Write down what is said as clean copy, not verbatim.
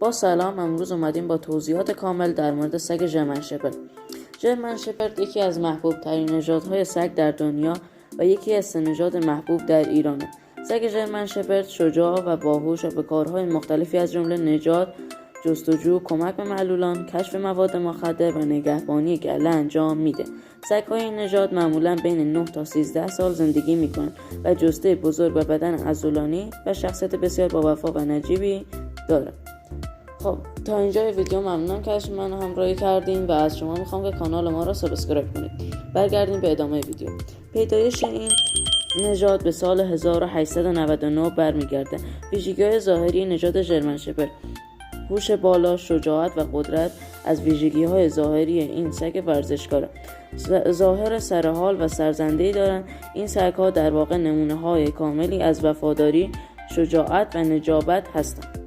با سلام، امروز اومدیم با توضیحات کامل در مورد سگ ژرمن شپرد. ژرمن شپرد یکی از محبوب ترین نژادهای سگ در دنیا و یکی از 3 نژاد محبوب در ایرانه. سگ ژرمن شپرد شجاع و باهوش و به کارهای مختلفی از جمله نجات، جستجو، کمک به معلولان، کشف مواد مخدر و نگهبانی گله انجام میده. سگ‌های این نژاد معمولاً بین 9 تا 13 سال زندگی میکنن و جثه بزرگ و بدن عضلانی و شخصیت بسیار با وفا و نجیبی داره. خب تا اینجای ویدیو ممنونم که از من همراهی کردین و از شما میخوام که کانال ما را سابسکرایب کنید. برگردیم به ادامه ویدیو. پیدایش این نژاد به سال 1899 برمیگرده. ویژگی‌های ظاهری نژاد ژرمن شپرد: هوش بالا، شجاعت و قدرت از ویژگی‌های ظاهری این سگ ورزشکاره. ظاهر سرحال و سرزنده‌ای دارند. این سگ‌ها در واقع نمونه‌های کاملی از وفاداری، شجاعت و نجابت هستند.